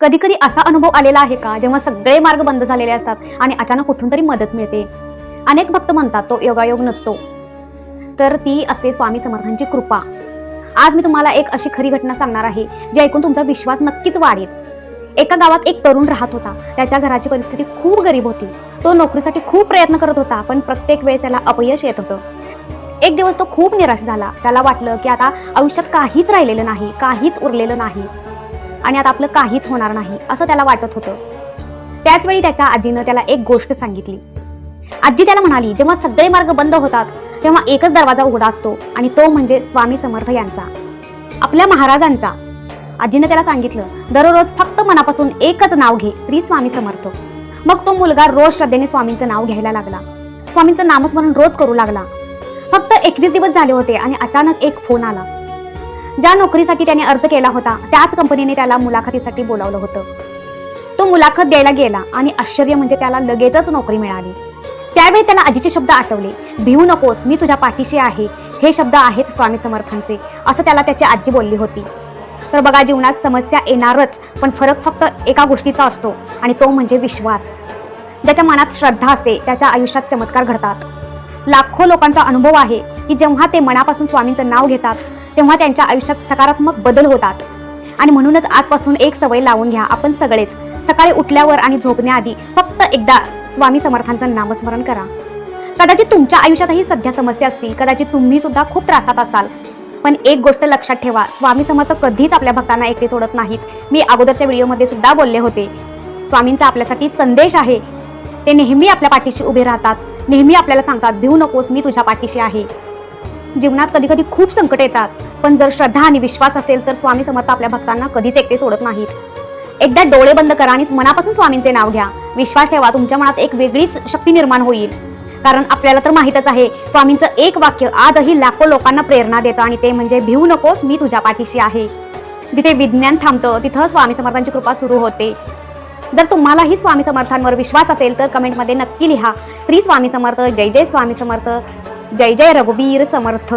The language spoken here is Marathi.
कधी कधी असा अनुभव आलेला आहे का, जेव्हा सगळे मार्ग बंद झालेले असतात आणि अचानक कुठून तरी मदत मिळते. अनेक भक्त म्हणतात तो योगायोग नसतो, तर ती असते स्वामी समर्थांची कृपा. आज मी तुम्हाला एक अशी खरी घटना सांगणार आहे जी ऐकून तुमचा विश्वास नक्कीच वाढेल. एका गावात एक तरुण राहत होता. त्याच्या घराची परिस्थिती खूप गरीब होती. तो नोकरीसाठी खूप प्रयत्न करत होता, पण प्रत्येक वेळेस त्याला अपयश येत होतं. एक दिवस तो खूप निराश झाला. त्याला वाटलं की आता आयुष्यात काहीच राहिलेलं नाही, काहीच उरलेलं नाही आणि आता आपलं काहीच होणार नाही असं त्याला वाटत होतं. त्याचवेळी त्याच्या आजीनं त्याला एक गोष्ट सांगितली. आजी त्याला म्हणाली, जेव्हा सगळे मार्ग बंद होतात तेव्हा एकच दरवाजा उघडा असतो आणि तो म्हणजे स्वामी समर्थ यांचा, आपल्या महाराजांचा. आजीनं त्याला सांगितलं, दररोज फक्त मनापासून एकच नाव घे, श्री स्वामी समर्थ. मग तो मुलगा रोज श्रद्धेने स्वामींचं नाव घ्यायला लागला. स्वामींचं नामस्मरण रोज करू लागला. फक्त 21 दिवस झाले होते आणि अचानक एक फोन आला. ज्या नोकरीसाठी त्याने अर्ज केला होता त्याच कंपनीने त्याला मुलाखतीसाठी बोलावलं होतं. तो मुलाखत द्यायला गेला आणि आश्चर्य म्हणजे त्याला लगेचच नोकरी मिळाली. त्यावेळी त्याला आजीचे शब्द आठवले, भिवू नकोस, मी तुझ्या पाठीशी आहे. हे शब्द आहेत स्वामी समर्थांचे, असं त्याला त्याची आजी बोलली होती. तर बघा, जीवनात समस्या येणारच, पण फरक फक्त एका गोष्टीचा असतो आणि तो म्हणजे विश्वास. ज्याच्या मनात श्रद्धा असते त्याच्या आयुष्यात चमत्कार घडतात. लाखो लोकांचा अनुभव आहे की जेव्हा ते मनापासून स्वामींचं नाव घेतात तेव्हा त्यांच्या आयुष्यात सकारात्मक बदल होतात. आणि म्हणूनच आजपासून एक सवय लावून घ्या. आपण सगळेच सकाळी उठल्यावर आणि झोपण्याआधी फक्त एकदा स्वामी समर्थांचं नामस्मरण करा. कदाचित तुमच्या आयुष्यातही सध्या समस्या असतील, कदाचित तुम्ही सुद्धा खूप त्रासात असाल, पण एक गोष्ट लक्षात ठेवा, स्वामी समर्थ कधीच आपल्या भक्तांना एकटे सोडत नाहीत. मी अगोदरच्या व्हिडिओमध्ये सुद्धा बोलले होते, स्वामींचा आपल्यासाठी संदेश आहे. ते नेहमी आपल्या पाठीशी उभे राहतात, नेहमी आपल्याला सांगतात, भिवू नकोस, मी तुझ्या पाठीशी आहे. जीवनात कधी कधी खूप संकट येतात, पण जर श्रद्धा आणि विश्वास असेल तर स्वामी समर्थ आपल्या भक्तांना कधीच एकटे सोडत नाहीत. एकदा डोळे बंद करा आणि मनापासून स्वामींचे नाव घ्या. विश्वास ठेवा, तुमच्या मनात एक वेगळीच शक्ती निर्माण होईल. कारण आपल्याला तर माहीतच आहे, स्वामींचं एक वाक्य आजही लाखो लोकांना प्रेरणा देतं आणि ते म्हणजे, भिवू नकोस, मी तुझ्या पाठीशी आहे. जिथे विज्ञान थांबतं तिथं स्वामी समर्थांची कृपा सुरू होते. जर तुम्हालाही स्वामी समर्थांवर विश्वास असेल तर कमेंटमध्ये नक्की लिहा, श्री स्वामी समर्थ, जय जय स्वामी समर्थ, जय जय रघुवीर समर्थ.